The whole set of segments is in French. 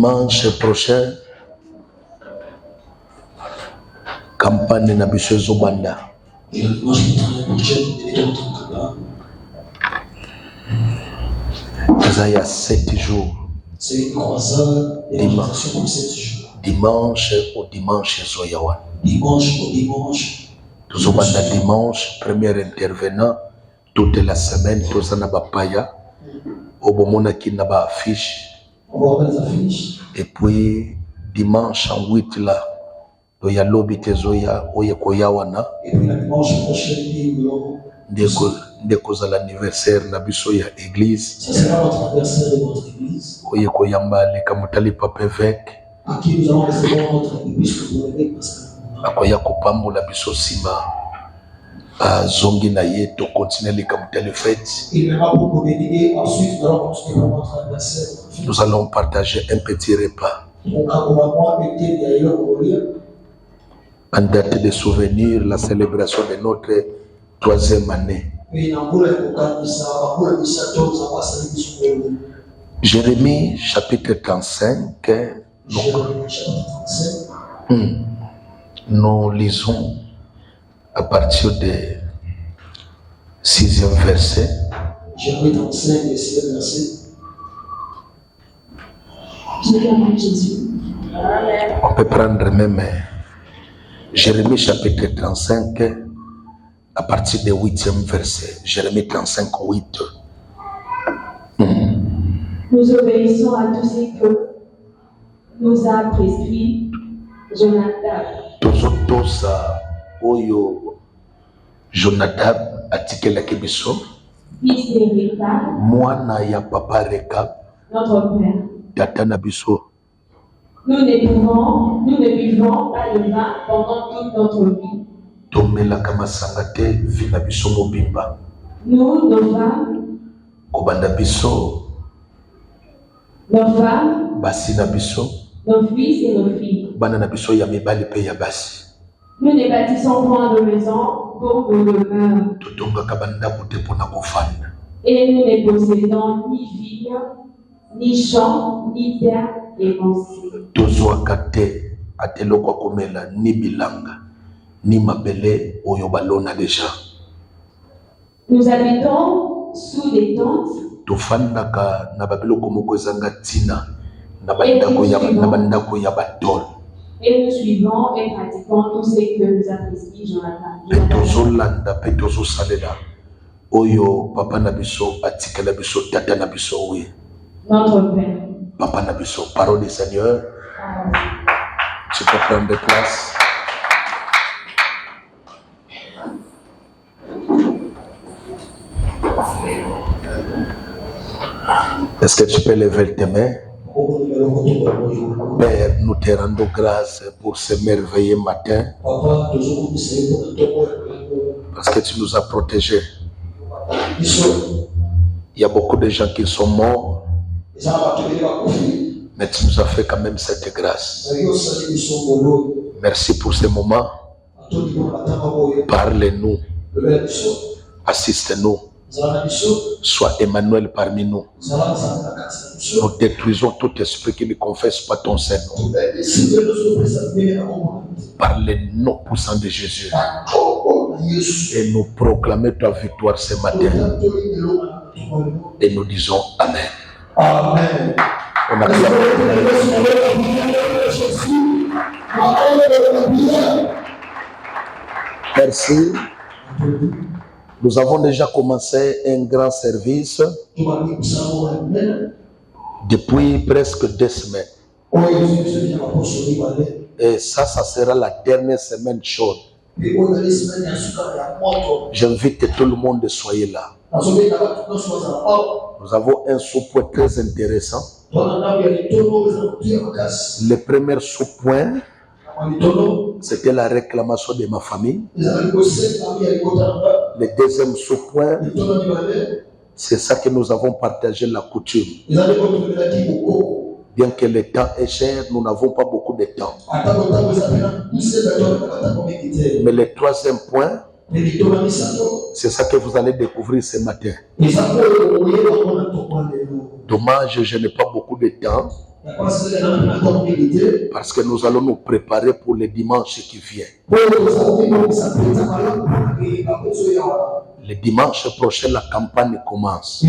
Dimanche prochain, campagne na biso ezobanda. Il y a 7 jours. Dimanche au dimanche Zoyawan. Tuzobanda dimanche, premier intervenant, toute la semaine, tozana bapaya, obomona kina ba affiche. Et puis dimanche en 8 là, doya lobi tezoya oye koyawana. Ndeko za l'anniversaire na biso ya église. Ça sera notre anniversaire de votre église. Oye koyamba le kamutali pape évêque. À qui nous allons recevoir notre église pour l'évêque Pascal. Akoya kopambola biso sima. Zongi na ye to continuer les kamutali fête. Il viendra pour communier, ensuite nous allons continuer pour notre anniversaire. Nous allons partager un petit repas. En date de souvenir, la célébration de notre 3e année. Jérémie chapitre 35. Nous lisons à partir du 6e verset. Jérémie 35, 6e verset. On peut prendre même Jérémie chapitre 35 à partir du 8e verset. Jérémie 35, 8. Nous obéissons à tout ce que nous a prescrit Jonathan. Tozotosa oyo Jonathan atikela kebiso. Fils de Reka. Mwana ya papa Reka. Notre père. Tata na biso. Nous ne buvons pas le vin pendant toute notre vie. Tomela kama sangate vina biso mobimba. Nous, nos femmes, kobanda biso, nos femmes, basi na biso, nos fils et nos filles. Bana na biso ya mibali pe ya basi. Nous ne bâtissons point de maison pour nos demeures. Totonga kabanda kute pona kofanda. Et nous ne possédons ni villes, ni champs, ni terres évancées. Tozwaka te ateloko komela ni bilanga ni mabele oyo balona déjà. Nous habitons sous des tentes. Tofandaka na babiloko moko ezanga tina na bandako ya batol. Et nous suivons et pratiquons tout ce que nous a prescrit Jonathan. Petozolanda petozosalela oyo papa na biso atikala biso tata na biso oui. Notre Père. Papa na biso, parole du Seigneur. Tu peux prendre place. Est-ce que tu peux lever tes mains? Père, nous te rendons grâce pour ce merveilleux matin. Parce que tu nous as protégés. Il y a beaucoup de gens qui sont morts. Mais tu nous as fait quand même cette grâce. Merci pour ce moment. Parle-nous. Assiste-nous. Sois Emmanuel parmi nous. Nous détruisons tout esprit qui ne confesse pas ton Saint-Nom. Par le nom puissant de Jésus. Et nous proclamons ta victoire ce matin. Et nous disons Amen. Amen. On acclame. Merci. Nous avons déjà commencé un grand service depuis presque 2 semaines. Et ça sera la dernière semaine chaude. J'invite tout le monde de soyez là. Nous avons un sous-point très intéressant. Le premier sous-point, c'était la réclamation de ma famille. Le deuxième sous-point, c'est ça que nous avons partagé la coutume. Bien que le temps est cher, nous n'avons pas beaucoup de temps. Mais le troisième point, c'est ça que vous allez découvrir ce matin. Dommage, je n'ai pas beaucoup de temps. Parce que nous allons nous préparer pour les dimanches qui viennent. Le dimanche prochain, la campagne commence.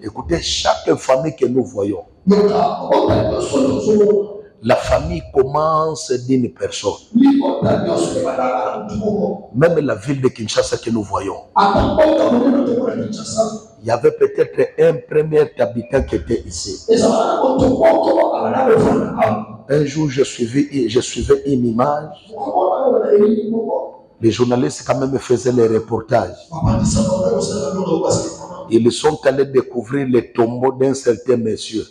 Écoutez, chaque famille que nous voyons, la famille commence d'une personne. Même la ville de Kinshasa que nous voyons, il y avait peut-être un premier habitant qui était ici. Un jour, je suivais une image. Les journalistes quand même faisaient les reportages. Ils sont allés découvrir les tombeaux d'un certain monsieur.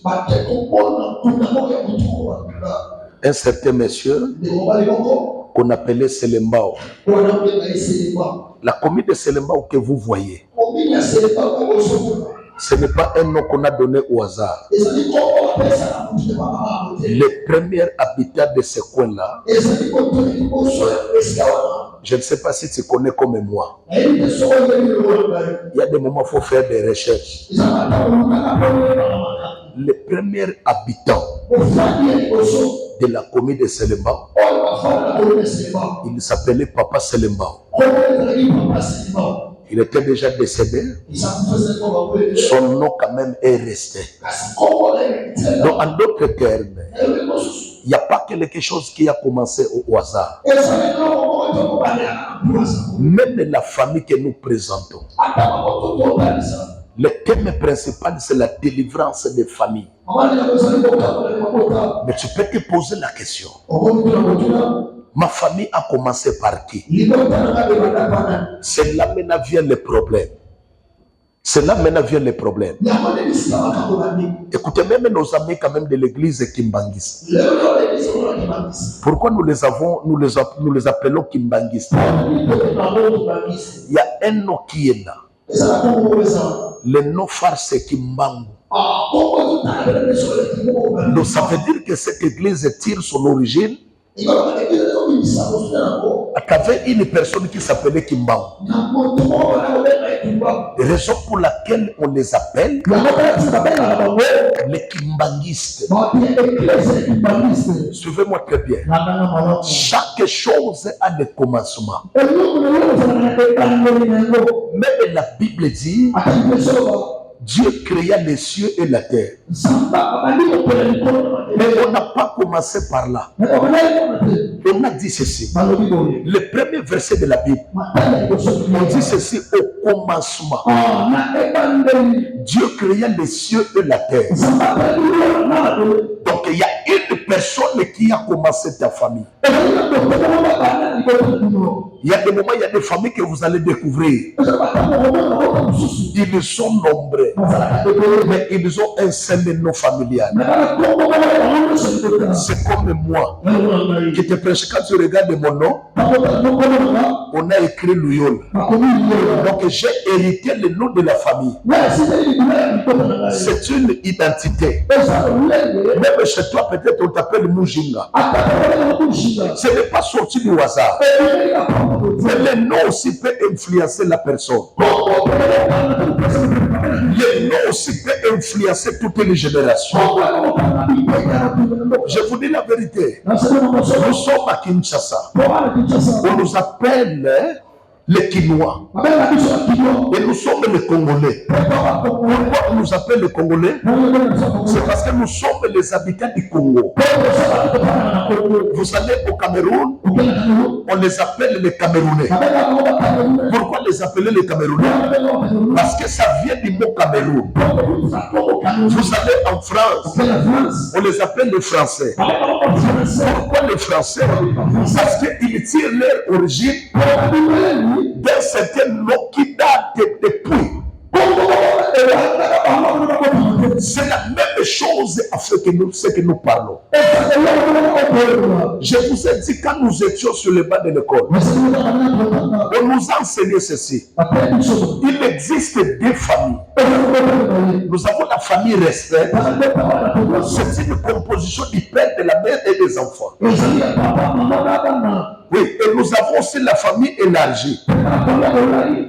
Un certain monsieur qu'on appelait Selembao. La commune de Selembao que vous voyez, ce n'est pas un nom qu'on a donné au hasard. Les premiers habitants de ce coin-là, je ne sais pas si tu connais comme moi. Il y a des moments où il faut faire des recherches. Les premiers habitants de la commune de Selembao, il s'appelait Papa Selembao. Il était déjà décédé. Son nom quand même est resté. Donc en d'autres termes, il n'y a pas quelque chose qui a commencé au hasard. Même la famille que nous présentons, le thème principal, c'est la délivrance des familles. Mais tu peux te poser la question. Ma famille a commencé par qui? C'est là maintenant vient le problème. C'est là maintenant vient le problème. Écoutez, même nos amis quand même de l'église Kimbanguiste. Pourquoi nous les appelons Kimbanguistes? Il y a un nom qui est là. Le nom phare c'est Kimbangu. Donc ça veut dire que cette église tire son origine à travers une personne qui s'appelait Kimbangu. Raison pour laquelle on les appelle les Kimbanguistes. Suivez-moi très bien. Chaque chose a des commencements. Même la Bible dit Dieu créa les cieux et la terre. Mais on n'a pas commencé par là. On a dit ceci. Le premier verset de la Bible, on dit ceci: au commencement, Dieu créa les cieux et la terre. Donc il y a une personne qui a commencé ta famille. Il y a des moments, il y a des familles que vous allez découvrir. Ils sont nombreux, mais ils ont un seul nom familial. C'est comme moi qui te prêche. Quand tu regardes mon nom, on a écrit Louyol. Donc j'ai hérité le nom de la famille. C'est une identité. Même chez toi, peut-être on t'appelle Mujinga. Ce n'est pas sorti du hasard. Mais le nom aussi peut influencer la personne. Le nom aussi peut influencer toutes les générations. Je vous dis la vérité. Nous sommes à Kinshasa. On nous appelle les Kinois. Et nous sommes les Congolais. Pourquoi on nous appelle les Congolais? C'est parce que nous sommes les habitants du Congo. Vous allez au Cameroun, on les appelle les Camerounais. Pourquoi les appeler les Camerounais? Parce que ça vient du mot Cameroun. Vous allez en France, on les appelle les Français. Pourquoi les Français? Parce qu'ils tirent leur origine d'un certain nom qui date depuis. C'est la même chose à ce que nous parlons. Je vous ai dit, quand nous étions sur le banc de l'école, on nous a enseigné ceci. Il existe deux familles. Nous avons la famille restreinte. C'est une composition du père, de la mère et des enfants. Oui, et nous avons aussi la famille élargie.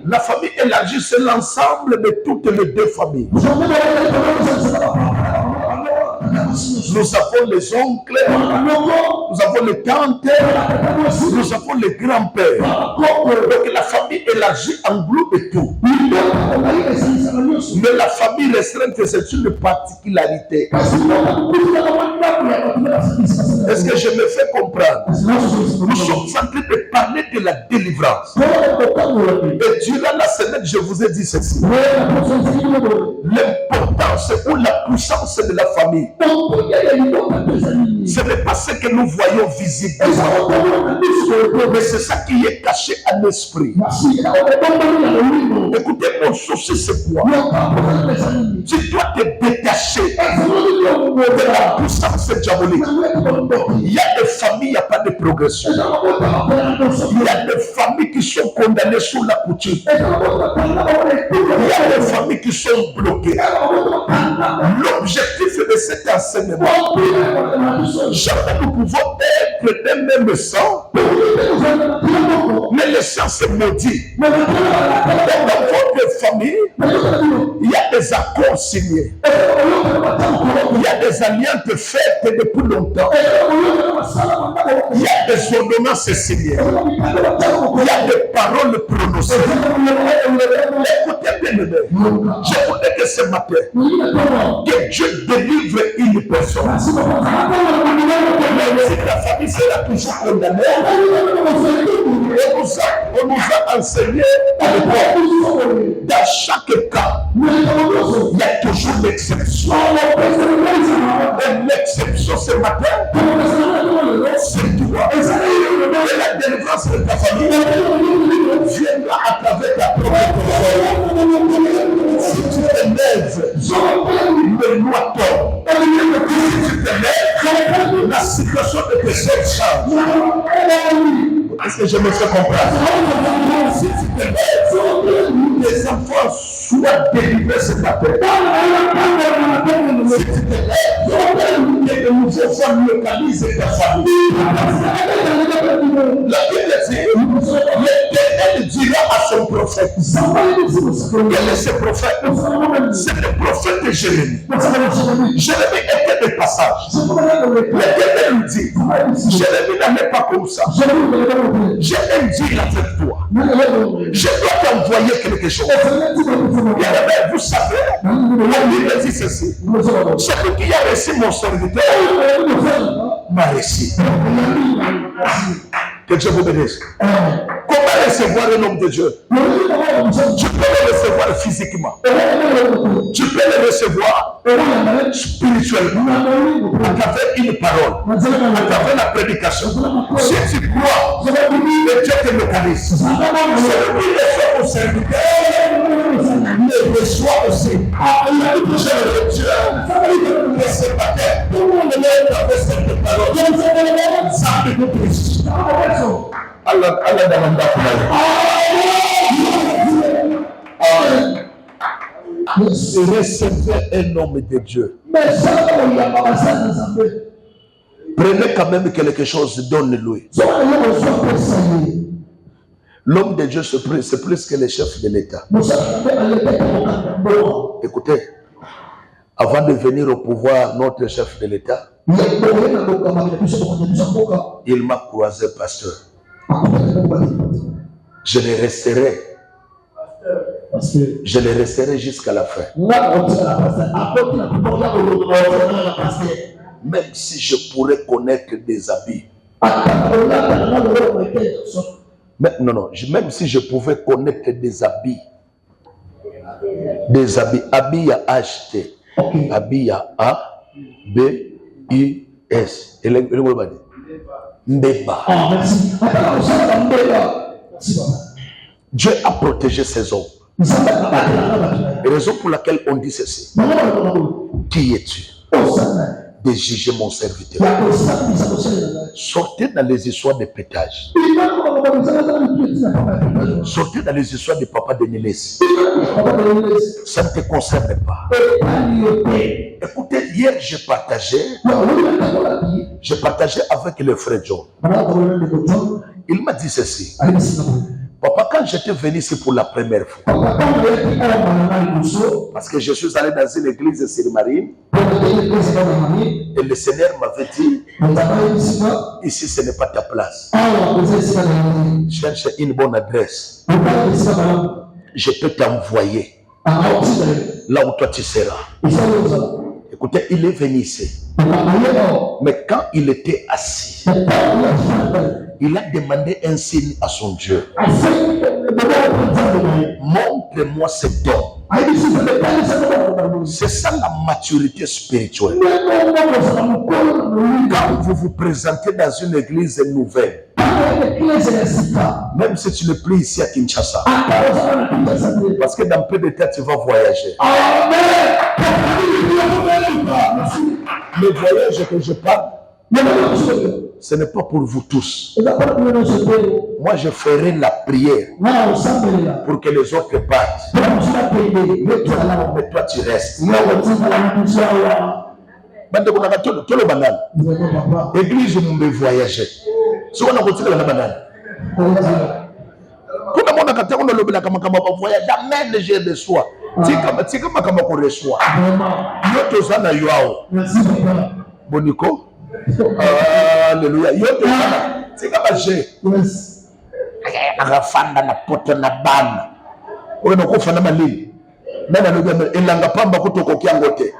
La famille élargie, c'est l'ensemble de toutes les deux familles. Nous avons les oncles, nous avons les tantes, nous avons les grands-pères. Donc la famille élargie englobe tout. Mais la famille restreinte, c'est une particularité. Est-ce que je me fais comprendre? Nous sommes en train de parler de la délivrance. Et durant la semaine, je vous ai dit ceci. L'importance ou la puissance de la famille, ce n'est pas ce que nous voyons visiblement, mais c'est ça qui est caché à l'esprit. Écoutez, mon souci, c'est quoi? Tu dois te détacher de la puissance diabolique. Il y a des familles, il n'y a pas de progression. Il y a des familles qui sont condamnées sous la coutume. Il y a des familles qui sont bloquées. L'objectif de cet enseignement, jamais nous pouvons être d'un même sang, mais le sang c'est maudit. Dans votre famille, il y a des accords signés. Il y a des alliances faites depuis longtemps. Il y a des ordonnances signées. Il y a des paroles prononcées. Écoutez bien, je voudrais que ce matin, que Dieu délivre une personne. Même si la famille sera toujours condamnée, on nous a enseigné à l'époque, dans chaque cas, il y a toujours l'exception. Et l'exception ce matin, c'est toi. Et la délivrance de ta famille viendra à travers ta propre personne. Si tu te lèves, le noir tombe. Si tu te lèves, la situation de tes soeurs change. Est-ce que je me fais comprendre? Si tu te lèves, tes enfants soient délivrés ce matin. Si tu te lèves, que de nouveaux femmes localisent ta famille. La Bible dit, l'Éternel dira à son prophèt. Quel est ce prophète? C'est le prophète de Jérémie. Jérémie était de passage. L'Éternel lui dit, Jérémie n'en est pas comme ça. Je vais dire avec toi. Je dois t'envoyer quelque chose. Bien, vous savez, la Bible dit ceci. Celui qui a reçu mon serviteur m'a reçu. Que Dieu vous bénisse. Comment recevoir un homme de Dieu? Tu peux le recevoir physiquement. Tu peux le recevoir spirituellement. À travers une parole. À travers la prédication. Si tu crois que Dieu te localise. Celui qui reçoit mon serviteur le reçoit aussi. Je Dieu. Et ce matin, tout le monde est avec cette parole. Ça me touche. Allah demanda recevez un homme de Dieu. Prenez quand même quelque chose, donne-lui. L'homme de Dieu, c'est plus que le chef de l'État. Écoutez, avant de venir au pouvoir, notre chef de l'État, il m'a croisé, pasteur. Je le resterai. Je le resterai jusqu'à la fin. Même si je pourrais connaître des habits. Mais, non, même si je pouvais connaître des habits. Des habits. Habits à acheter. Habits à A, B, I, S. Et le Mbeba. Dieu a protégé ses hommes. Et raison pour laquelle on dit ceci. Qui es-tu de juger mon serviteur? Sortez dans les histoires de pétage. Sortez dans les histoires de papa de Nélis. Ça ne te concerne pas. Écoutez, hier j'ai partagé avec le frère John. Il m'a dit ceci. Papa, quand j'étais venu ici pour la première fois, parce que je suis allé dans une église sur Marine, et le Seigneur m'avait dit, ici ce n'est pas ta place. Cherche une bonne adresse. Je peux t'envoyer là où toi tu seras. Écoutez, il est venu ici. Mais quand il était assis, il a demandé un signe à son Dieu. Montre-moi ce don. C'est ça la maturité spirituelle. Quand vous vous présentez dans une église nouvelle, même si tu ne pries ici à Kinshasa, parce que dans peu de temps tu vas voyager. Le voyage que je parle, ce n'est pas pour vous tous. Moi, je ferai la prière pour que les autres partent. Mais toi, tu restes. Église, vous me voyager. Si on a continué la banane. Tout le monde a quand on a le voyage, jamais je reçois. C'est comme on reçoit. Boniko. Alléluia. C'est comme j'ai. Agafanda na poto na bana. Oyo no kofana malili. Nana lobema elanga pamba kotoko kiangote.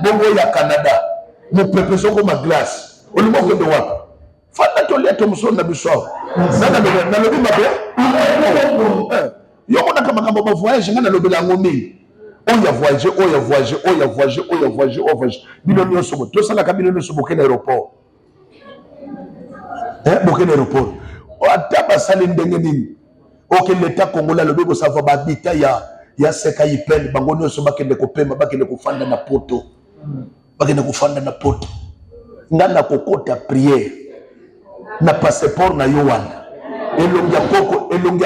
Bongo ya Canada. Mo pepe soko ma glace. Olimo ko de wapi? Fanda to leto musona biso. Nana lobema na lobema be. Yoko na kama kama voyage ngana lobela ngomi. Oya voyager, oya voyager, oya voyager, oya voyager, oya voyager. Bino nyonso mo. To sala ka bino nyonso boke na aéroport. Boke na aéroport. Ataba sali ndenge nini. Ok, l'État congolais le bébé ça va babita ya seka ipel bango nyonso bakende kopema bakende kufanda na poto. Bakende kufanda na poto. Ngana kokota prière. Na passeport na yowana. Elongia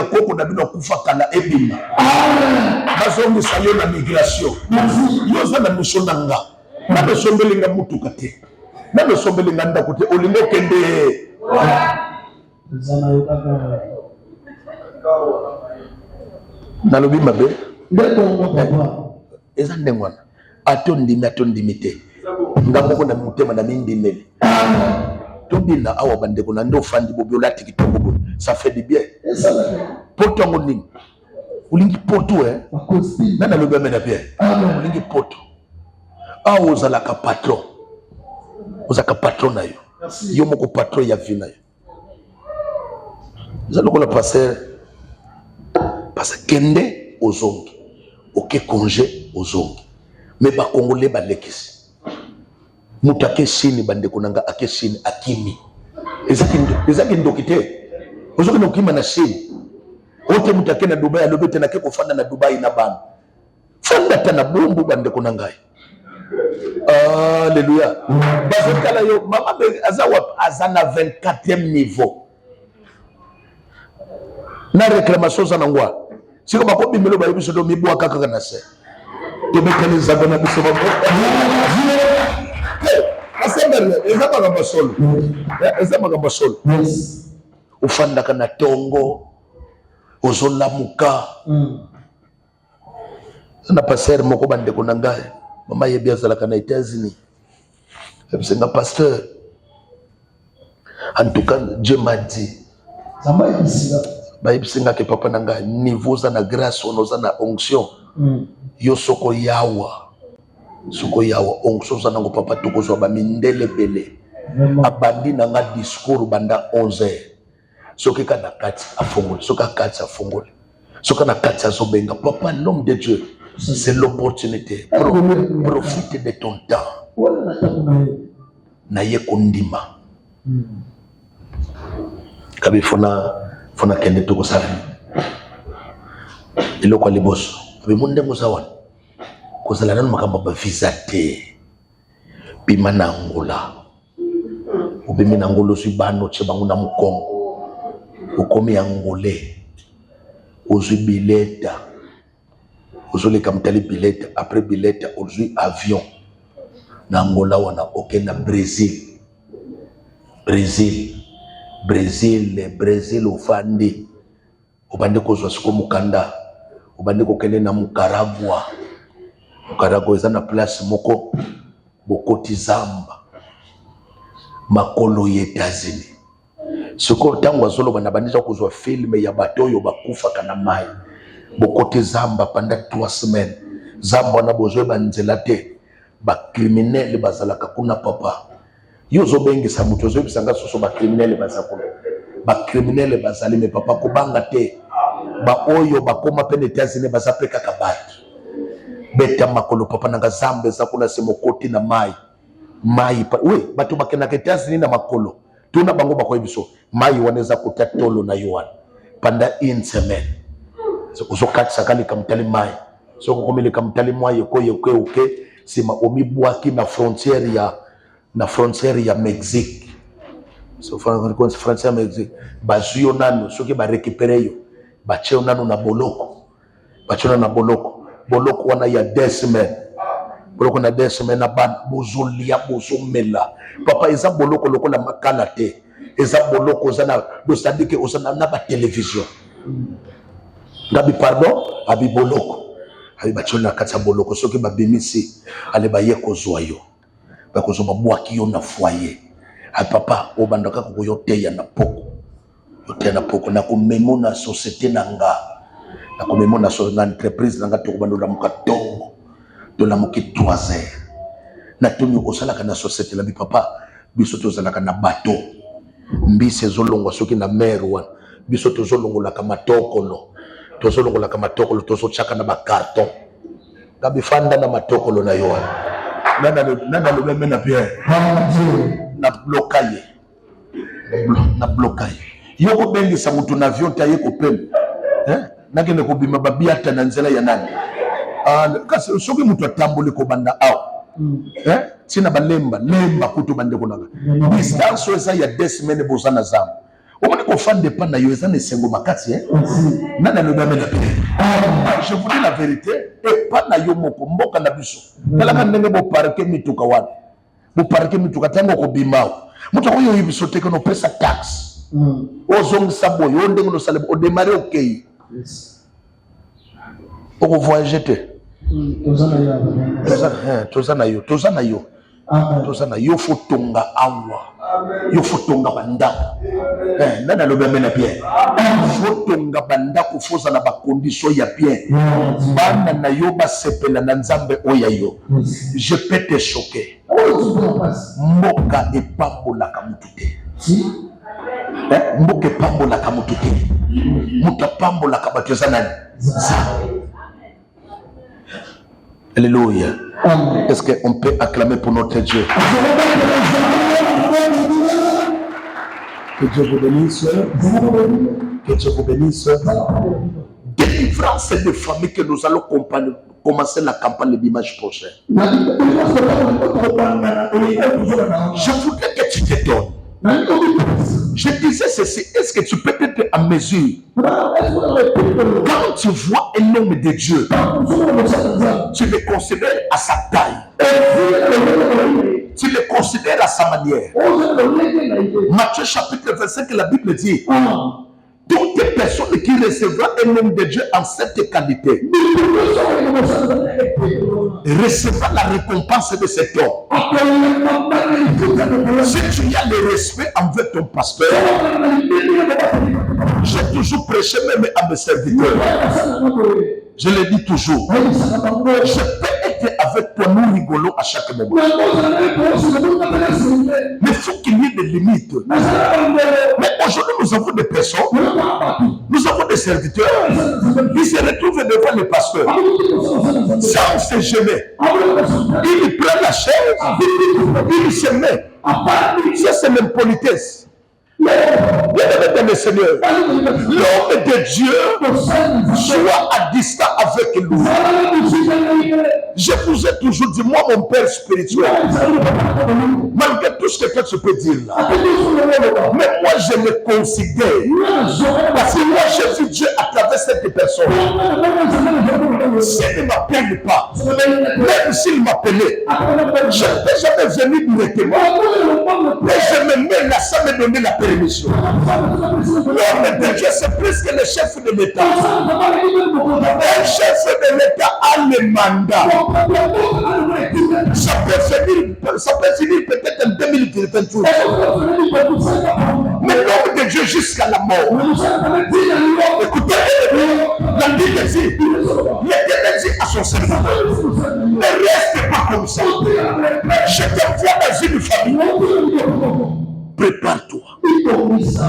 koko na bino kufa kala ebima. Bazongi sayo na migration. Yoza na misonanga. Na besombelinga mutuka te. Na besombelinga ndako te olingo kende. Nalobi mabe. Eza ndengwana. Atondimi te. Ngamoko na mutema na mindimeli. Tobina awa bandeko na ndo fandi bobiola tikitobo. Ça fait du bien. Poto ngoni. Ulingi poto Nana lobi amena bien. Ulingi poto. Awo zalaka patron. Ozaka patron na yo. Yo moko patron ya vie na yo. Zaloko la passer. Parce que kende ozongi. Oke congé ozongi. Mais ba congolais ba lekisi. Mutake sini bandeko nanga ake sini akimi. Ezaki ndokite. Ozoki na ukima na sini. Ote mutake na Dubai alobete na keko fanda na Dubai na bana. Fanda tana bombu bandeko nangai. Alléluia. Bazokala yo mama be azana 24e niveau. Na réclamation za nangwa. Siko makobi melo ba biso do mibu akaka na se. Tobekele zabana biso ba. Ezama kama solo. Yes. Ufanda kana tongo. Ozolamuka. Na passer moko bande konanga. Mama yebi azalaka na États-Unis. Ebisenga pasteur. En tout cas, Dieu m'a dit. Ba ebisenga ke papa nanga niveau za na grâce onoza na onction. Yo soko yawa. Soko yawa onction za nango papa tokozwa ba mindele bele. Abandi nanga discours banda 11h. Soki kana kati afongole, soka kati afongole. Soka na kati azobenga papa l'homme de Dieu. C'est l'opportunité. Profite de ton temps. Na ye kondima. Kabi fona kende toko sala. Iloko liboso. Kabi munde musawan. Kozala nanu makamba ba visa te. Bima na Angola. Ubimi na Angola si bano che bangu na Mukongo. Ukomi Angolais. Ozui bileta. Ozuli kamtali bileta. Après bileta ozui avion. Na Angola wana oke na Brésil. Brésil ufandi. obande kozwa siko mukanda obande kokende na Mukaragwa eza na place moko bokoti zamba makolo ya États-Unis siko tango azoloba na bandija kozwa filme ya bato oyo bakufaka na mai bokoti zamba pendant 3 semaines zamba na bozwe banzela te bakriminele bazalaka kuna papa yo zobengisa mutu ozobisanga soso bakriminele bazakuna bakriminele bazali me papa kobanga te ba oyo bakoma pene États-Unis bazape kaka bato beta makolo papa nanga zamba eza kuna se mokoti na mai oui bato bakendaka États-Unis na makolo tuna bango bakoyebiso mai wana eza kota tolo na yoan pendant 1 semaine ozokatisa kalika mutali mai soko komeleka mutali mai oke sima omibwaki na frontière ya Mexique so frontière ya Mexique bazuyo nano soki barekipere yo bacheo nano na boloko boloko wana ya 2 semaines boloko na 2 semaines na ban bozolia bozomela papa eza boloko lokola makala te eza boloko oza na c'est-à-dire que oza na ba télévision ngabi pardon abi boloko abi bachelo na kati ya boloko soki babimisi ale baye kozwa yo bakozwa babwaki yo na foyer papa obandaka koyoteya na poko na komemo na société nanga na komemo na entreprise nanga tokobandola mukatongo dola muki 3 heures na tuni osalaka na société la bi papa biso tozalaka na bateau mbisi ezolongwa soki na mer wana biso tozolongolaka matokolo tozochaka na bakarton ngabifanda na matokolo na yo wana nana lobeme na Pierre na blokaye yo kobengisa mutu na avion ta ye kopema nakende kobima babiata na nzela ya nani kasi soki mutu atamboli kobanda awa tina lemba kutu bande konaka distance eza ya 2 semaines boza na zamba omoni kofande pa na yo eza na esengo makasi nana lobeme na Pierre je vous dis la vérité epa na yo moko mboka na biso talaka ndenge boparke mituka wana boparke mituka tango kobimao mutu oyo yibiso te kono pesa tax ozongisa boye o ndenge nosala odemare okei oko voyager te toza na yo fotonga awa yo fotonga bandako nana lobeme na Pierre fotonga bandako foza na bakondition ya Pierre bana na yo basepela na nzambe oya yo je peux te choquer mboka epambolaka mutu te mboka epambolaka mutu te mutu apambolaka bato eza nani Alléluia. Est-ce qu'on peut acclamer pour notre Dieu? Que Dieu vous bénisse. Que Dieu vous bénisse. Délivrance des familles que nous allons commencer la campagne le dimanche prochain. Je voudrais que tu te donnes. Je disais ceci, est-ce que tu peux être à mesure quand tu vois un homme de Dieu, tu le considères à sa taille, tu le considères à sa manière. Matthieu chapitre 25, la Bible dit toute personne qui recevra un homme de Dieu en cette qualité recevra la récompense de cet homme. Si tu as le respect envers ton pasteur, j'ai toujours prêché même à mes serviteurs. Je le dis toujours. Je peux être avec toi, nous rigolons à chaque moment. Mais il faut qu'il y ait des limites. Mais aujourd'hui, nous avons des personnes, nous avons des serviteurs, qui se retrouvent devant le pasteur sans se gêner. Il prend la chaise, il se met. Ça, c'est l'impolitesse. Bien-aimé de Seigneur, l'homme de Dieu soit à distance avec lui. Je vous ai toujours dit, moi, mon père spirituel, malgré tout ce que toi tu peux dire là. Mais moi je me considère. Parce que moi j'ai vu Dieu à travers cette personne. S'il ne m'appelle pas, même s'il m'appelait, je ne peux jamais venir directement. Mais je me mets là sans me donner la permission. L'homme de Dieu, c'est plus que le chef de l'État. Un chef de l'État a le mandat. Ça peut finir peut-être en 2028. Mais l'homme de Dieu jusqu'à la mort. Écoutez, la Bible dit, l'Éternel dit à son serviteur, ne reste pas comme ça. Je t'envoie dans une famille. Prépare-toi.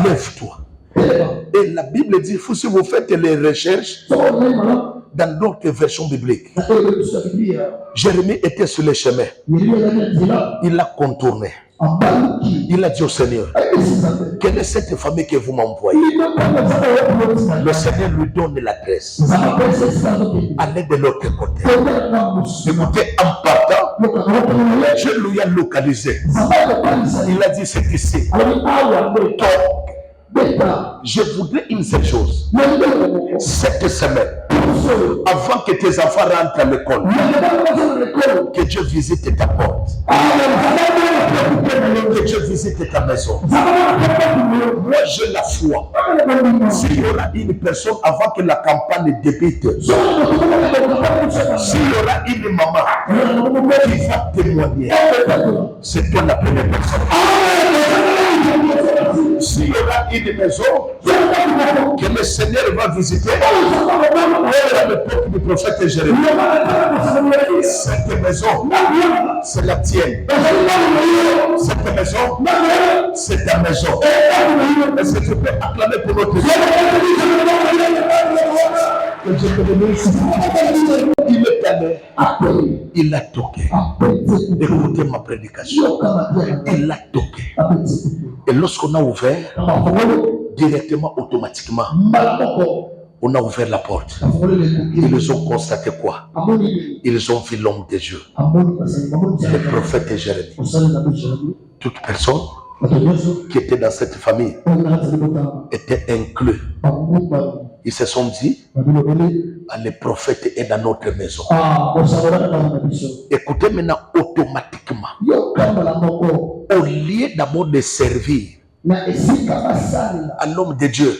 Lève-toi. Et la Bible dit, si vous faites les recherches dans d'autres versions bibliques, Jérémie était sur le chemin. Il a contourné. Il a dit au Seigneur, quelle est cette famille que vous m'envoyez? Le Seigneur lui donne l'adresse. Allez de l'autre côté. Écoutez, en partant, Dieu lui a localisé. Il a dit, c'est ici. Je voudrais une seule chose. Cette semaine, avant que tes enfants rentrent à l'école, que Dieu visite ta porte. Que Dieu visite ta maison. Moi, j'ai la foi. S'il y aura une personne avant que la campagne débute, s'il y aura une maman qui va témoigner, c'est toi la première personne. S'il y aura une maison que le Seigneur va visiter, à l'époque du prophète Jérémie, cette maison, c'est la tienne. Cette maison, c'est ta maison. Est-ce que tu peux acclamer pour notre Dieu? Il est allé, il a toqué. Écoutez ma prédication. Il a toqué. Et lorsqu'on a ouvert, directement, automatiquement, on a ouvert la porte. Ils ont constaté quoi? Ils ont vu l'homme de Dieu, le prophète Jérémie. Toute personne qui était dans cette famille était inclus. Ils se sont dit, le prophète est dans notre maison. Écoutez maintenant, automatiquement, au lieu d'abord de servir à l'homme de Dieu,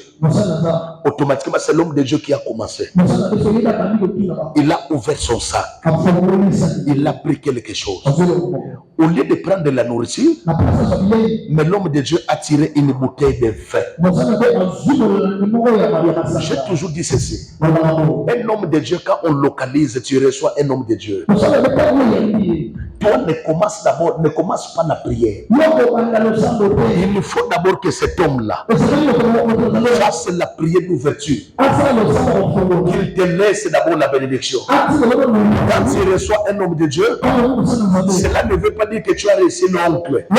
automatiquement c'est l'homme de Dieu qui a commencé. Il a ouvert son sac. Il a pris quelque chose. Au lieu de prendre de la nourriture, mais l'homme de Dieu a tiré une bouteille de vin. J'ai toujours dit ceci. Un homme de Dieu, quand on localise, tu reçois un homme de Dieu. Toi, ne commence pas la prière. Il faut d'abord que cet homme-là fasse la prière d'ouverture. Qu'il te laisse d'abord la bénédiction. Quand tu reçois un homme de Dieu, cela ne veut pas dire que tu as reçu l'oncle. Tu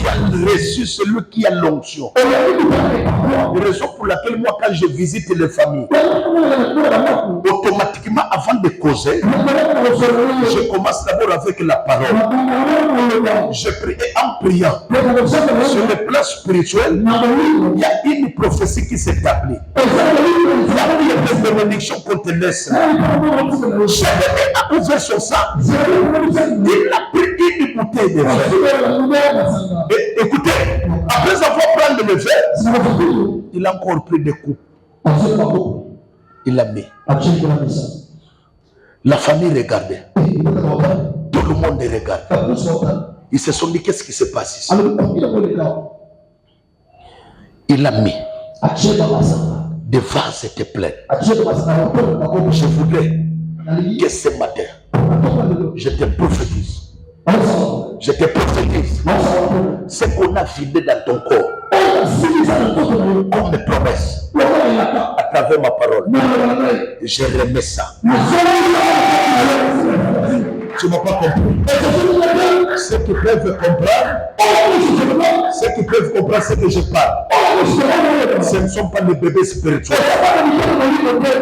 as reçu celui qui a l'onction. Raison pour laquelle moi, quand je visite les familles, automatiquement, avant de causer, je commence d'abord avec la parole. Je prie et en priant, sur le plan spirituel, il y a une prophétie qui s'établit. Il y a une bénédiction qu'on te laisse. Jérémie a ouvert son sac. Il a pris une bouteille de vin. Écoutez, après avoir pris le verre, il a encore pris des coups. Il l'a mis. La famille regardait. Tout le monde regarde. Ils se sont dit, qu'est-ce qui se passe ici? Il l'a mis devant cette plaine. Je voudrais que ce matin, je te prophétise. Je te prophétise ce qu'on a vidé dans ton corps comme promesse à travers ma parole. Je remets ça. Tu ne m'as pas compris. Ceux qui peuvent comprendre, ce que je parle. Ce ne sont pas les bébés spirituels.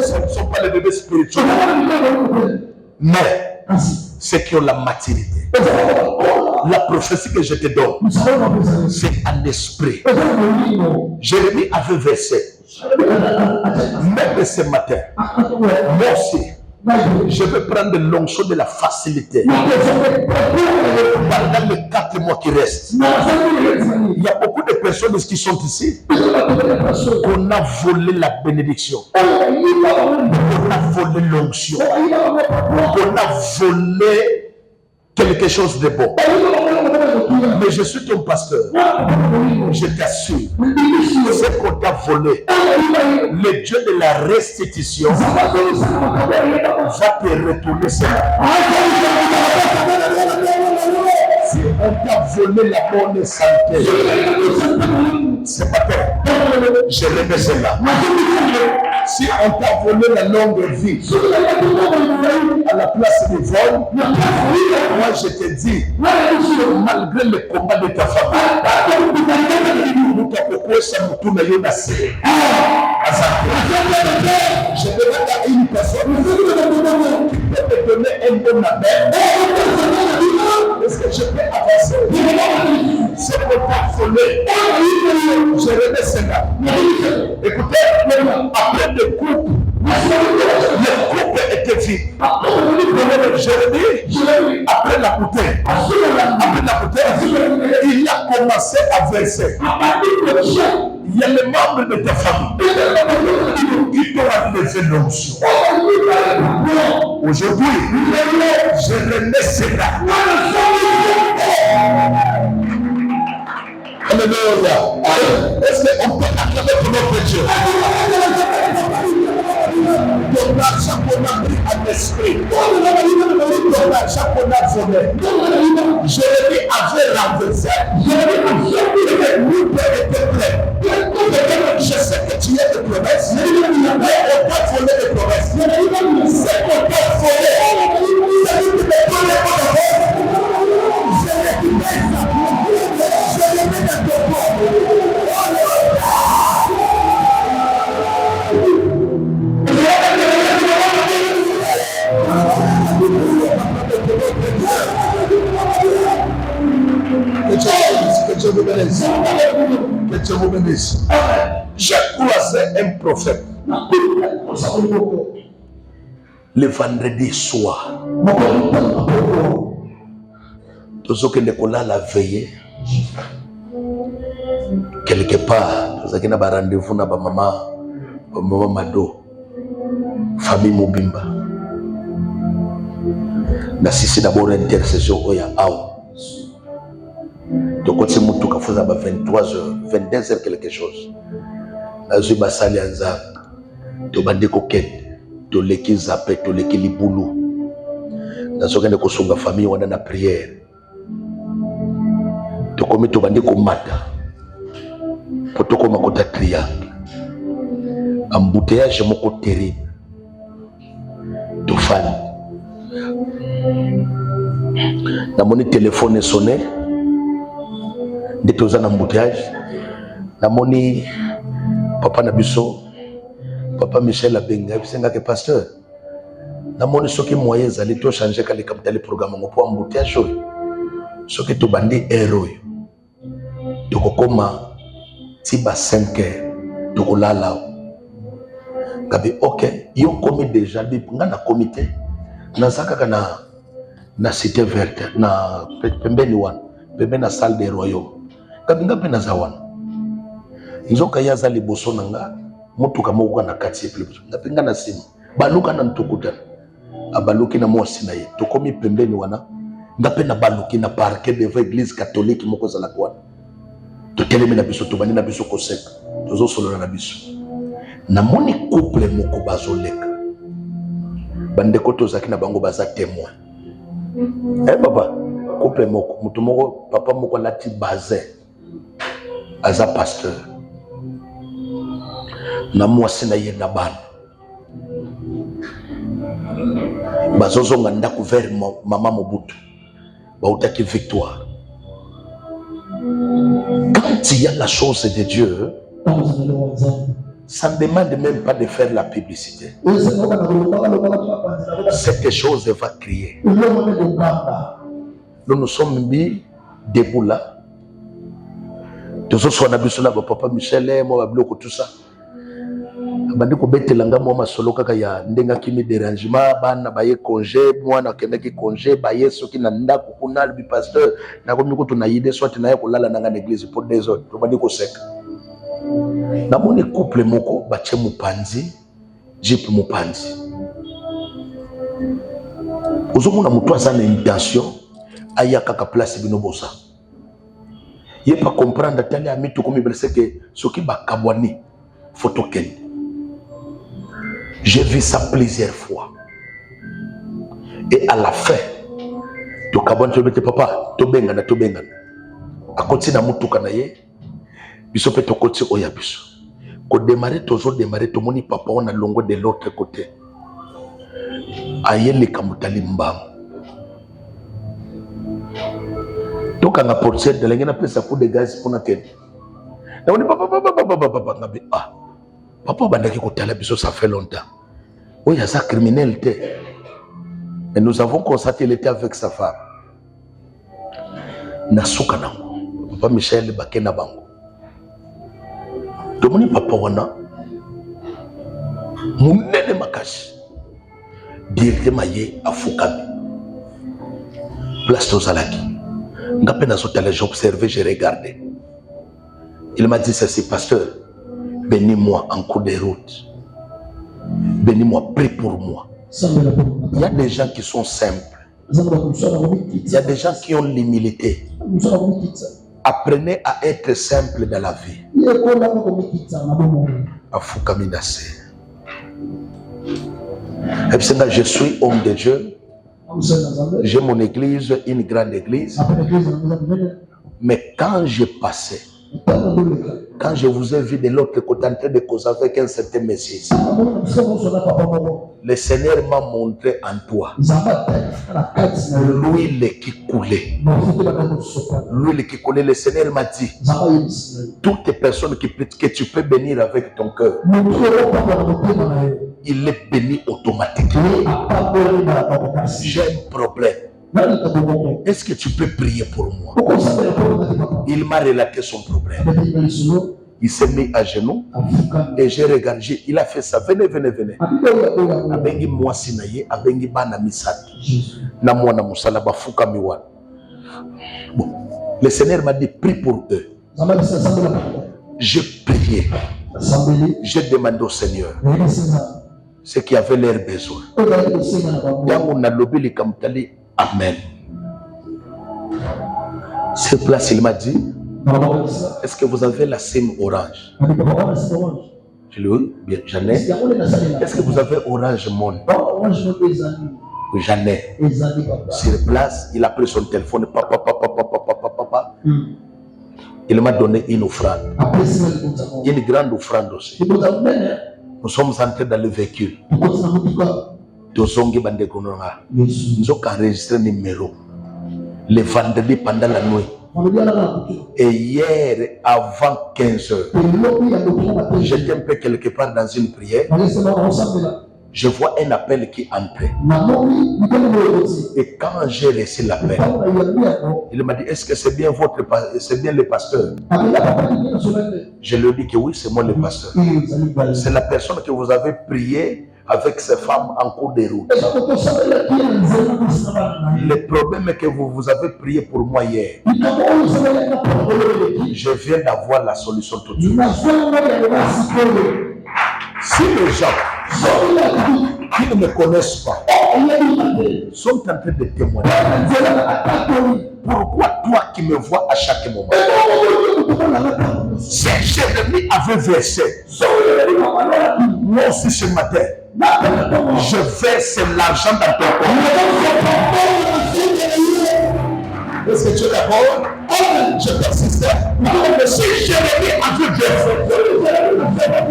Ce ne sont pas les bébés spirituels. Mais ceux qui ont la maturité. La prophétie que je te donne, c'est un esprit. Jérémie avait versé. Même ce matin, moi aussi, je vais prendre l'onction de la facilité. Pendant les 4 mois qui restent, il y a beaucoup de personnes qui sont ici. On a volé la bénédiction. On a volé l'onction. On a volé quelque chose de bon. Mais je suis ton pasteur. Je t'assure, ce qu'on t'a volé, le Dieu de la restitution va te retourner cela. Si on t'a volé la bonne santé, c'est pas vrai. Je remets cela. Si on t'a volé la longue vie, à la place du vol, moi je te dis, malgré le combat de ta famille, nous t'avons ça pour tout le monde. Je demande à une personne qui peut me donner un bon appel. Est-ce que je peux avancer? C'est pour t'a volé. Je remets cela. Écoutez, après le couple, le couple était vide. Jérémie, après la bouteille, il a commencé à verser. Il y a les membres de ta famille qui t'ont enlevé l'onction. Aujourd'hui, je remets cela. Alléluia. Est-ce qu'on peut acclamer pour notre Dieu? Ton argent qu'on a pris à l'esprit, ton argent qu'on a volé, Jérémie avait renversé, le père était plein. Je sais que tu es de promesses, mais on t'a volé des promesses. C'est qu'on t'a volé, c'est que tu t'es volé pour le reste. Je l'ai mis dans ton corps. Que Dieu vous bénisse. Que Dieu vous bénisse. J'ai croisé un prophète le vendredi soir. Tous ceux qui ne connaissent la veillée, quelque part, tous ceux qui n'ont pas rendez-vous, na maman Mado, famille Mobimba. C'est d'abord une intercession au Yahao. Donc, quand tu as fait 23h, 22h, quelque chose. Tu as basali anza, tu as bandé coquette, tu as l'équipe zappé, tu as l'équipe boulot. Dans ce cas, tu as une famille, on a une prière. Tu as bandé komata. Pour te comme un triangle. Embouteillage, c'est terrible. Tu fan. Dans mon téléphone sonné. Dès que vous avez un embouteillage, namoni papa Nabiso, papa Michel Abenga, c'est un pasteur. Namoni ce qui moyen d'aller tout changer quand les capitales programme pour embouteillage. Ce qui tu bandit héros. Tu comment tiba 5 heures, tu kolala. Gabi ok, yo commis déjà bi ngana comité na saka na cité verte na pembeni wan, pembeni na salle des royaumes. Kabinga pena zawana nzoka yaza liboso nanga mutuka moko na kati plus ngapinga na simu baluka na ntukuta abaluki na mosi na ye tokomi pembeni wana ngapena baluki na parquet de l'église catholique moko za la kwa to telemi na biso to bani na biso ko seka tozo solo na biso na moni couple moko bazoleka bande ko tozaki na bango baza témoin papa couple moko mutu moko papa moko lati bazin aza pasteur na mwasi na ye na bana bazozonga ndako vers mama Mobutu bautaki victoire. Quand il y a la chose de Dieu, ça ne demande même pas de faire la publicité. Cette chose va crier. Nous nous sommes mis debout là. Tous on a besoin de papa Michel, moi bloqué tout ça. Bandi ko betelanga moi ma solo kaka ya ndenga kimi dérangement bana baye congé moi na kenda ki congé baye soki na ndako kuna le pasteur na ko miko tuna yide soit na ye ko lala na l'église pour des autres to bandi ko seka. Na moni couple moko bache mupanzi jipe mupanzi. Ozomona mutu aza na intention aya kaka place bino bosa. Ye pas comprendre tali ami to komi blessé que soki bakabwani photo ken. J'ai vu ça plusieurs fois. Et à la fin, to kabwani to bete papa to bengana to bengana. Akoti na mutu kana ye biso pe to koti oya biso. Ko démarrer toujours démarrer to moni papa on a longo de l'autre côté. Ayeli kamutali mbam. Donc on a porté de l'engagement pesa coup de gaz pour naken. Na on papa ngabe ah. Papa bandaki ko tala biso ça fait longtemps. Oui, il y a sa criminalité. Et nous avons constaté qu'il était avec sa femme. Nasuka nango. Papa Michel bakena bango. Domoni papa wana. Munene makashi. Directement yé afukami. Place tozalaki. Ngape nazotala j'ai observé, j'ai regardé. Il m'a dit ceci, pasteur, bénis-moi en cours de route. Bénis-moi, prie pour moi. Il y a des gens qui sont simples. Il y a des gens qui ont l'humilité. Apprenez à être simple dans la vie. Afukami nase. Je suis homme de Dieu. J'ai mon église, une grande église. Mais quand je passais, quand je vous ai vu de l'autre côté en train de causer avec un certain messie, le Seigneur m'a montré en toi l'huile qui coulait. L'huile qui coulait, le Seigneur m'a dit, toutes les personnes que tu peux bénir avec ton cœur, il est béni automatiquement. J'ai un problème. Est-ce que tu peux prier pour moi? Il m'a relaté son problème. Il s'est mis à genoux et j'ai regardé. Il a fait ça. Venez, venez, venez. Abengi moi sinaye, abengi bana misatu. Na mwana musala bafuka miwan. Bon, le Seigneur m'a dit prie pour eux. J'ai prié. J'ai demandé au Seigneur ce qui avait leur besoin. Dans mon lobby les kamtali. Amen. Cette place, il m'a dit, est-ce que vous avez la cime orange? Je lui ai dit, bien, j'en ai. Est-ce que vous avez orange monde? J'en ai. Sur place, il a pris son téléphone, papa. Il m'a donné une offrande. Une grande offrande aussi. Nous sommes entrés dans le véhicule. Nous avons enregistré le numéro le vendredi pendant la nuit. Et hier, avant 15 heures, j'étais un peu quelque part dans une prière. Je vois un appel qui entrait. Et quand j'ai reçu l'appel, il m'a dit, est-ce que c'est bien le pasteur? Je lui ai dit que oui, c'est moi le pasteur. C'est la personne que vous avez prié avec ces femmes en cours de route. Le problème est que vous avez prié pour moi hier. Je viens d'avoir la solution tout de suite. Si les gens qui ne me connaissent pas sont en train de témoigner, pourquoi toi qui me vois à chaque moment, si Jérémie avait versé, moi aussi ce matin, je verse l'argent dans ton corps. Est-ce que tu es d'accord? Je persiste. Si Jérémie avait versé,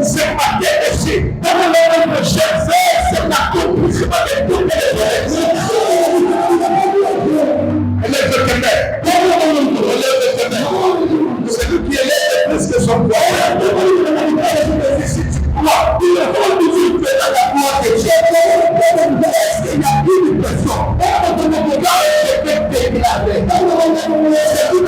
ce matin ici, je verse l'accomplissement de toutes les choses. Élève le ténèbre. Celui qui élève plus que son poids. Moi, il faut nous dire dans la gloire de Dieu. Est-ce qu'il y a une personne? C'est tout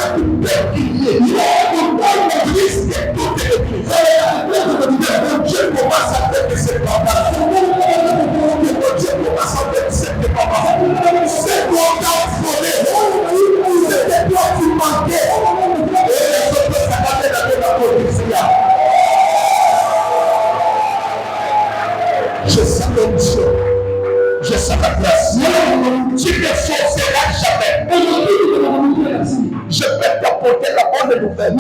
des nouvelles.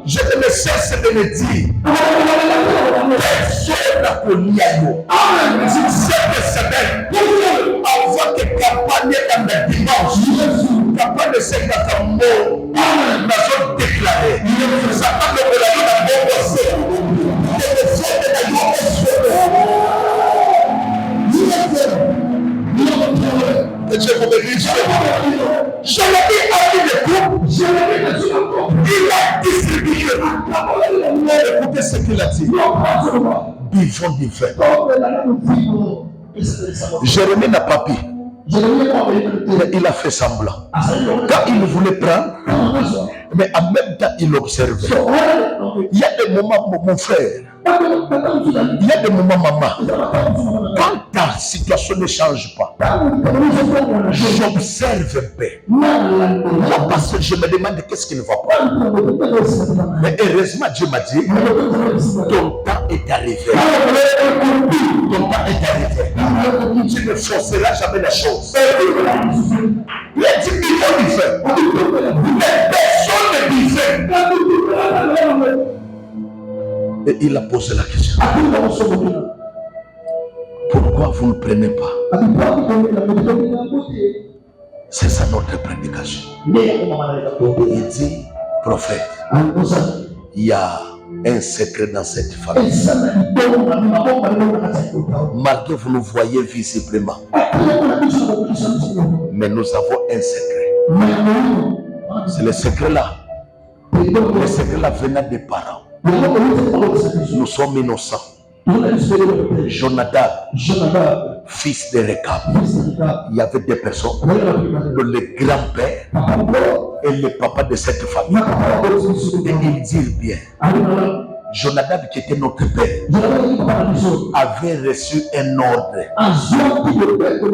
Je ne cesse de le dire. Personne n'a connu à nous. Cette semaine, avant que campagne dans le dimanche, campagne de cette campagne, nous avons déclaré. Ça va me relayer dans mon passé. Je l'ai dit à l'écoute, il a distribué. Écoutez ce qu'il a dit. Buvons du vin. Jérémie n'a pas pu. Mais il a fait semblant. Quand il voulait prendre, mais en même temps il observait. Il y a des moments, mon frère, il y a des moments, maman, quand ta situation ne change pas, j'observe un peu. Moi, parce que je me demande qu'est-ce qui ne va pas. Mais heureusement, Dieu m'a dit, ton temps est arrivé. Ton temps est arrivé. Tu ne forceras jamais la chose. Il a dit qu'il faut du faire. Mais personne ne dit faire. Et il a posé la question. Pourquoi vous ne prenez pas? C'est ça notre prédication. Il dit, prophète, il y a un secret dans cette famille. Malgré vous nous voyez visiblement, mais nous avons un secret. C'est le secret là. Le secret là venant des parents. Nous sommes innocents. Jonadab, fils de Rekab, il y avait des personnes, le grand-père et le papa de cette famille. Et ils disent bien, Jonadab, qui était notre père, avait reçu un ordre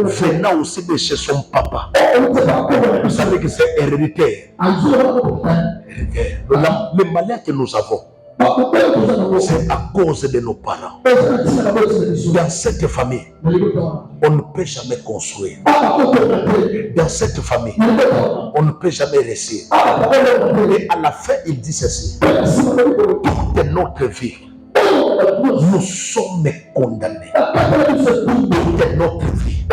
venant aussi de chez son papa. Vous savez que c'est héréditaire. Le malheur que nous avons, c'est à cause de nos parents. Dans cette famille, on ne peut jamais construire. Dans cette famille, on ne peut jamais réussir. Et à la fin, il dit ceci. Toute notre vie, nous sommes condamnés. Toute notre vie,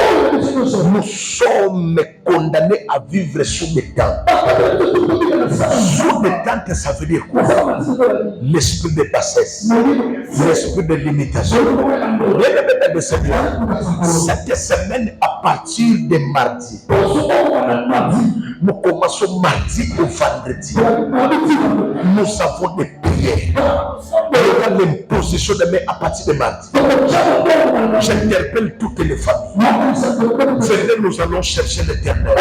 nous sommes condamnés à vivre sous des tentes. Sous des tentes, ça veut dire quoi? L'esprit de bassesse, l'esprit de limitation. Cette semaine, à partir de mardi, nous commençons mardi au vendredi. Nous avons des prières. Il y a l'imposition de main à partir de mardi. J'interpelle toutes les familles. Venez, nous allons chercher l'Éternel.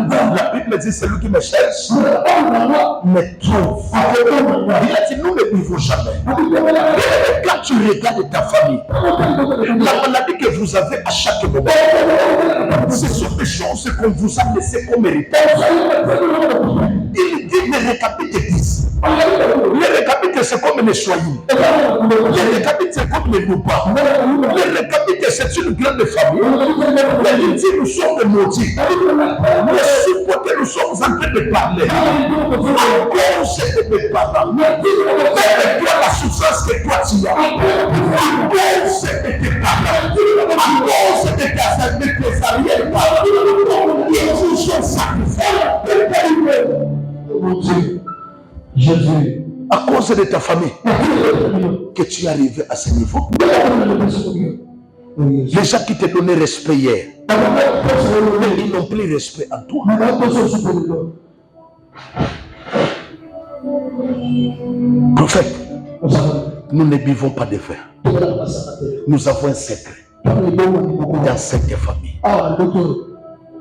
La Bible dit, celui qui me cherche me trouve. Il a dit, nous ne vivons jamais. Quand tu regardes ta famille, la maladie que vous avez à chaque moment, ce sont des choses qu'on vous a laissées comme héritage. Il dit, les récapites disent. Les récapites, c'est comme les choyous. Les récapites, c'est comme les loupas. Les récapites, c'est une grande famille. Il dit, nous sommes maudits. Les supporters, nous sommes en train de parler. À cause de mes parents. Mais toi, la souffrance que toi tu as. À cause de tes parents. À cause de tes arrière-parents. Ils vous ont sacrifié. Mon Dieu, Jésus, à cause de ta famille, que tu es arrivé à ce niveau. Les gens qui te donnaient respect hier, ils n'ont plus respect en toi. Prophète, nous ne buvons pas de vin. Nous avons un secret dans cette famille.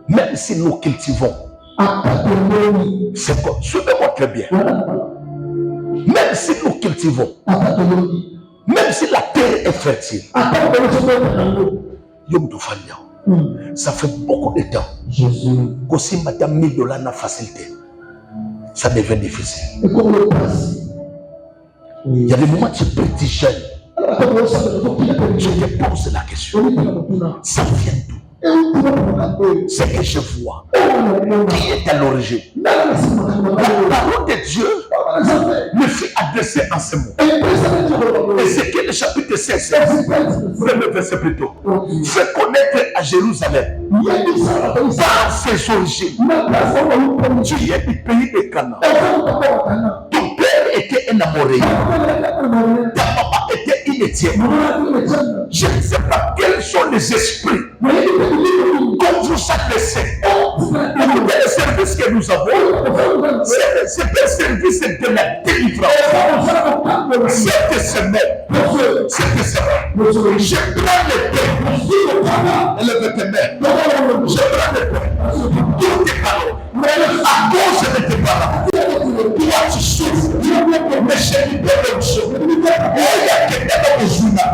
Même si nous cultivons, c'est quoi? Suivez-moi très bien. Même si nous cultivons, même si la terre est fertile, ça fait beaucoup de temps que si madame 1000 $ n'a facilité, ça devient difficile. Il y a des moments où tu es petit jeune, je te pose la question, ça vient d'où? Ce que je vois, qui est à l'origine? La parole de Dieu me fit adresser en ce mot. Ézéchiel chapitre 16, premier verset plus tôt. Fais connaître à Jérusalem par ses origines. Tu es du pays de Canaan. Ton père était un Amoréen. Ta maman était une Étienne. Je ne sais pas quels sont les esprits qu'on vous a laissés. Écoutez le service que nous avons. C'est un service de la délivrance. Cette semaine, je prends le pain. Élève tes mains. Je prends le pain. Toutes tes paroles. À cause de tes paroles. Toi, tu souffres. Mais je dis pas une chose. Il y a quelqu'un dans le journal.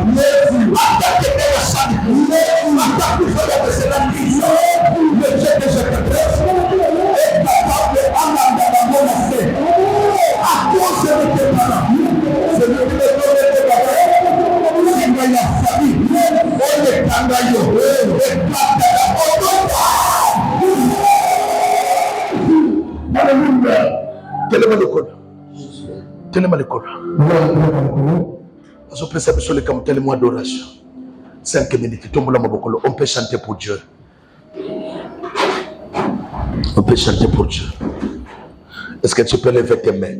Attaque le salut. Attaque le frère de cela. Le Dieu que je te blesse est capable de m'amener à cause de tes paroles. Je ne veux pas tes paroles. Si moi, la famille, on est cangayo. Alléluia. Tellement l'école. On peut s'apercevoir comme tellement d'adoration. 5 minutes, on peut chanter pour Dieu. On peut chanter pour Dieu. Est-ce que tu peux lever tes mains?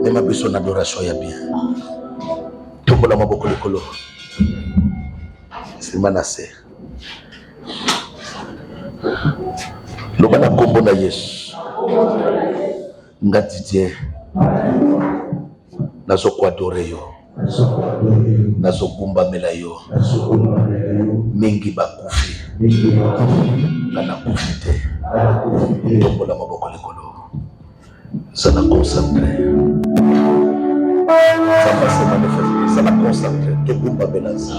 Même à besoin d'adoration, il y a bien. Tombola maboko lekolo. C'est Manassé. Lobana kombo na Yesu. Ngati Dieu. Nazo kwadore yo. Nazo kumba mela yo. Mingi bakufi. Kana kufi te. Tombola maboko lekolo. Ça l'a concentré. Ça va se manifester. Ça l'a concentré. Tombola belanza.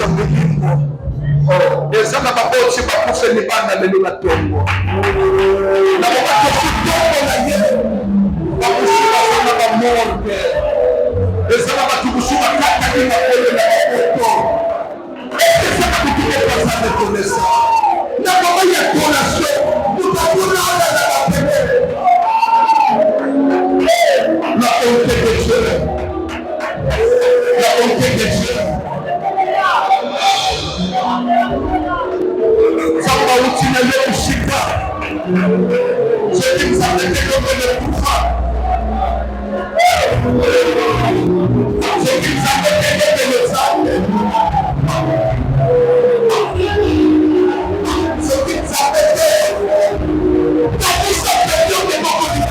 kobongisa milimbo eza na baboti bakufeli bana lelo na tongo na bobatoki tongo na ye bakusi baza na bamorge eza na bato mosu bakataki makolo na bapoto eza na kutuke baza nekonesa na baba ya donation mutakuna ala na bapene la honte de Dieu la honte de Dieu Samba utina yo kushika Zeti mzame teko kwenye kufa Zeti mzame teko kwenye zame Zeti mzame teko Tabusa teko kwenye moko ni